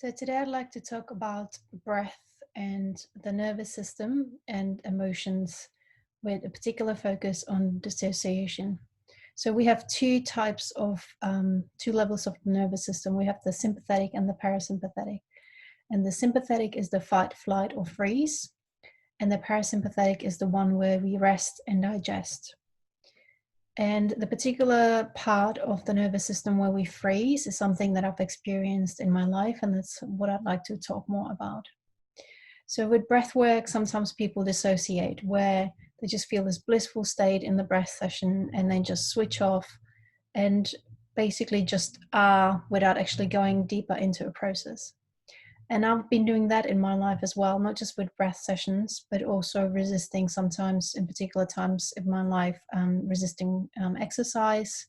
So today I'd like to talk about breath and the nervous system and emotions with a particular focus on dissociation. So we have two levels of the nervous system. We have the sympathetic and the parasympathetic. And the sympathetic is the fight, flight, or freeze. And the parasympathetic is the one where we rest and digest. And the particular part of the nervous system where we freeze is something that I've experienced in my life, and that's what I'd like to talk more about. So with breath work, sometimes people dissociate, where they just feel this blissful state in the breath session and then just switch off and basically just are without actually going deeper into a process. And I've been doing that in my life as well, not just with breath sessions, but also resisting sometimes, in particular times in my life, resisting exercise,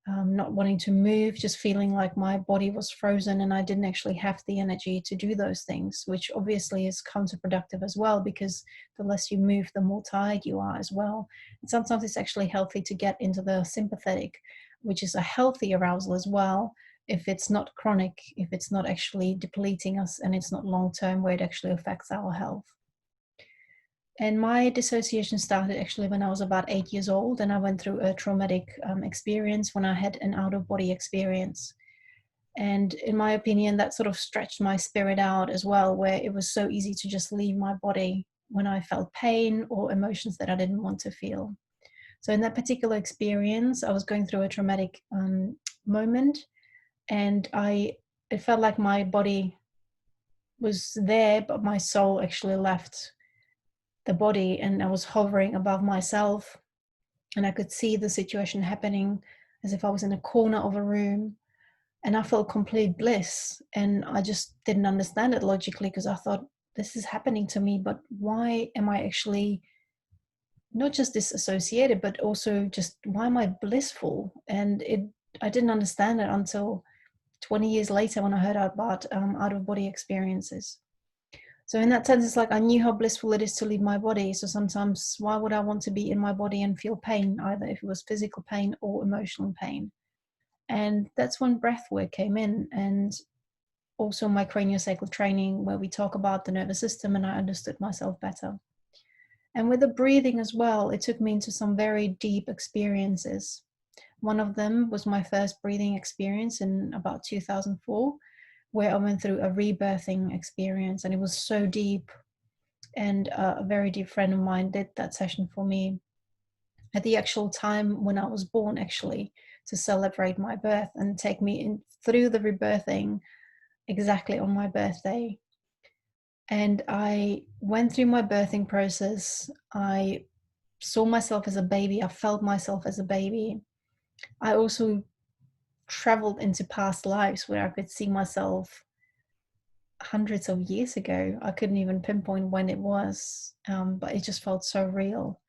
not wanting to move, just feeling like my body was frozen and I didn't actually have the energy to do those things, which obviously is counterproductive as well, because the less you move, the more tired you are as well. And sometimes it's actually healthy to get into the sympathetic, which is a healthy arousal as well, if it's not chronic, if it's not actually depleting us and it's not long-term where it actually affects our health. And my dissociation started actually when I was about 8 years old, and I went through a traumatic experience when I had an out-of-body experience. And in my opinion, that sort of stretched my spirit out as well, where it was so easy to just leave my body when I felt pain or emotions that I didn't want to feel. So in that particular experience, I was going through a traumatic moment, and it felt like my body was there, but my soul actually left the body, and I was hovering above myself, and I could see the situation happening as if I was in a corner of a room, and I felt complete bliss. And I just didn't understand it logically, because I thought, this is happening to me, but why am I actually not just disassociated, but also just why am I blissful? And I didn't understand it until 20 years later when I heard about out-of-body experiences. So in that sense, it's like I knew how blissful it is to leave my body. So sometimes why would I want to be in my body and feel pain, either if it was physical pain or emotional pain? And that's when breath work came in, and also my craniosacral training, where we talk about the nervous system, and I understood myself better. And with the breathing as well, it took me into some very deep experiences. One of them was my first breathing experience in about 2004, where I went through a rebirthing experience, and it was so deep. And a very dear friend of mine did that session for me at the actual time when I was born, actually, to celebrate my birth and take me in through the rebirthing exactly on my birthday. And I went through my birthing process. I saw myself as a baby. I felt myself as a baby. I also traveled into past lives where I could see myself hundreds of years ago. I couldn't even pinpoint when it was, but it just felt so real.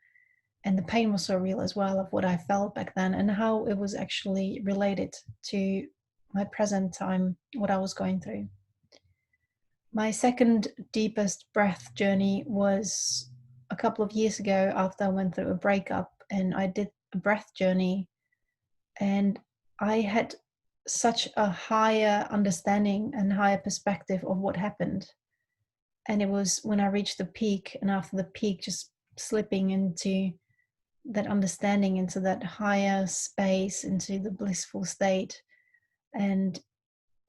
And the pain was so real as well, of what I felt back then and how it was actually related to my present time, what I was going through. My second deepest breath journey was a couple of years ago, after I went through a breakup, and I did a breath journey, and I had such a higher understanding and higher perspective of what happened. And it was when I reached the peak, and after the peak, just slipping into that understanding, into that higher space, into the blissful state. And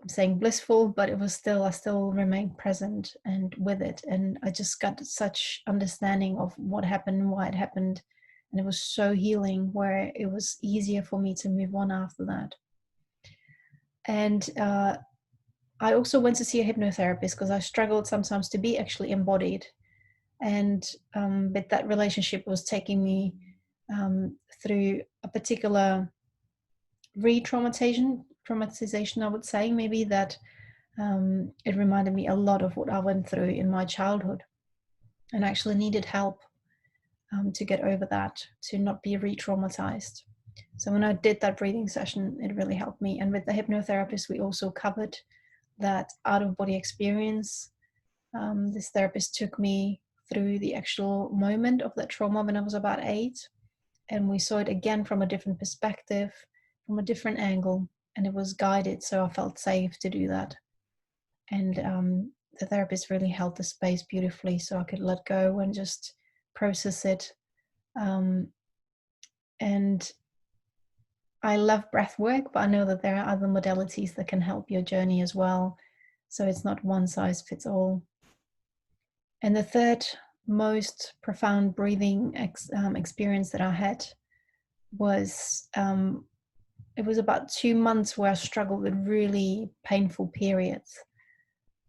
I'm saying blissful, but I still remained present and with it. And I just got such understanding of what happened and why it happened. And it was so healing, where it was easier for me to move on after that. And I also went to see a hypnotherapist, because I struggled sometimes to be actually embodied. And but that relationship was taking me through a particular traumatization, I would say, maybe, that it reminded me a lot of what I went through in my childhood, and I actually needed help to get over that, to not be re-traumatized. So when I did that breathing session, it really helped me. And with the hypnotherapist, we also covered that out-of-body experience. This therapist took me through the actual moment of that trauma when I was about 8, and we saw it again from a different perspective, from a different angle, and it was guided, so I felt safe to do that. And the therapist really held the space beautifully so I could let go and just process it. Um, and I love breath work, but I know that there are other modalities that can help your journey as well. So it's not one size fits all. And the third most profound breathing experience that I had was it was about 2 months where I struggled with really painful periods.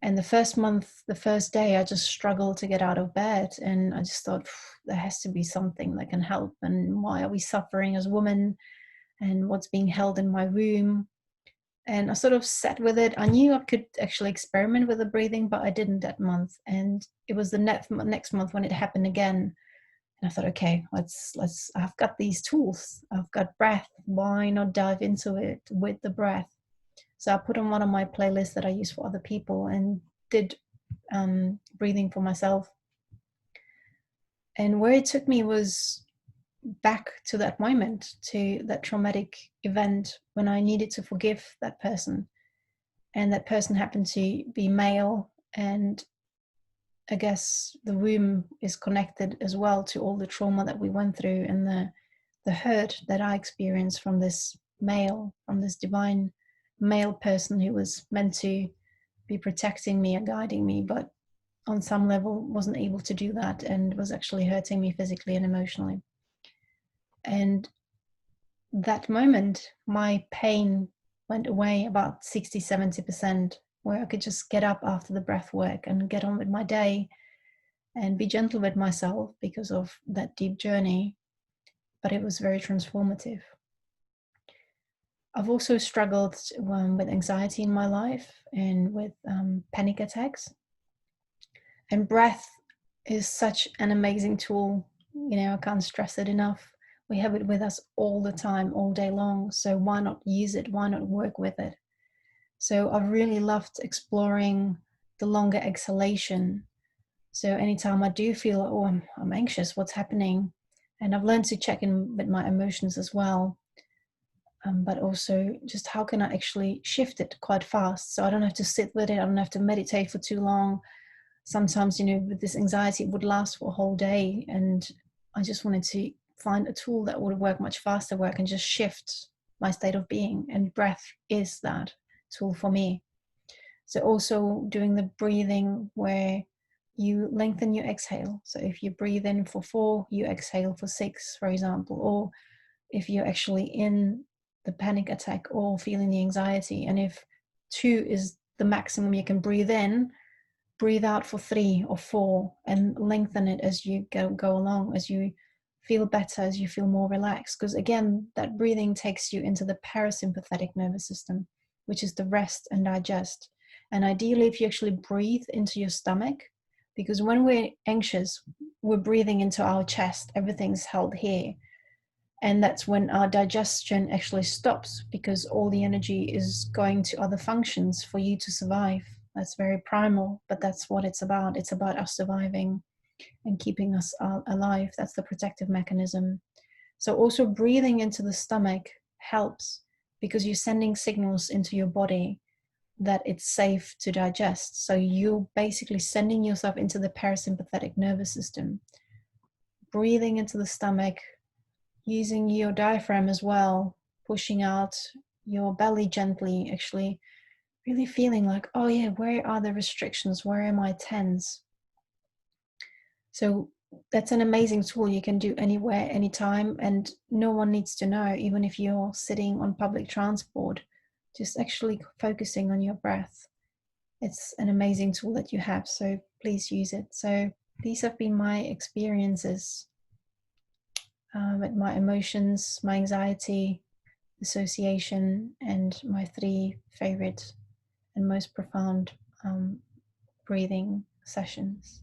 And the first month, the first day, I just struggled to get out of bed. And I just thought, there has to be something that can help. And why are we suffering as women? And what's being held in my womb? And I sort of sat with it. I knew I could actually experiment with the breathing, but I didn't that month. And it was the next month when it happened again. And I thought, okay, I've got these tools. I've got breath. Why not dive into it with the breath? So I put on one of my playlists that I use for other people and did breathing for myself. And where it took me was back to that moment, to that traumatic event when I needed to forgive that person. And that person happened to be male. And I guess the womb is connected as well to all the trauma that we went through and the hurt that I experienced from this male, from this divine male person who was meant to be protecting me and guiding me, but on some level wasn't able to do that and was actually hurting me physically and emotionally. And that moment, my pain went away about 60-70%, where I could just get up after the breath work and get on with my day and be gentle with myself because of that deep journey. But it was very transformative. I've also struggled with anxiety in my life and with panic attacks. And breath is such an amazing tool. You know, I can't stress it enough. We have it with us all the time, all day long. So why not use it? Why not work with it? So I've really loved exploring the longer exhalation. So anytime I do feel, oh, I'm anxious, what's happening? And I've learned to check in with my emotions as well. But also just how can I actually shift it quite fast? So I don't have to sit with it. I don't have to meditate for too long. Sometimes, you know, with this anxiety, it would last for a whole day. And I just wanted to find a tool that would work much faster, where I can just shift my state of being. And breath is that tool for me. So also doing the breathing where you lengthen your exhale. So if you breathe in for 4, you exhale for 6, for example. Or if you're actually in the panic attack or feeling the anxiety, and if 2 is the maximum you can breathe in, breathe out for 3 or 4 and lengthen it as you go along, as you feel better, as you feel more relaxed. Because again, that breathing takes you into the parasympathetic nervous system, which is the rest and digest. And ideally, if you actually breathe into your stomach, because when we're anxious, we're breathing into our chest, everything's held here. And that's when our digestion actually stops, because all the energy is going to other functions for you to survive. That's very primal, but that's what it's about. It's about us surviving and keeping us alive. That's the protective mechanism. So also breathing into the stomach helps, because you're sending signals into your body that it's safe to digest. So you're basically sending yourself into the parasympathetic nervous system. Breathing into the stomach, using your diaphragm as well, pushing out your belly gently, actually really feeling like, oh yeah, where are the restrictions? Where am I tense? So that's an amazing tool you can do anywhere, anytime, and no one needs to know, even if you're sitting on public transport, just actually focusing on your breath. It's an amazing tool that you have, so please use it. So these have been my experiences with my emotions, my anxiety, dissociation, and my 3 favorite and most profound breathing sessions.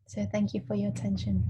So thank you for your attention.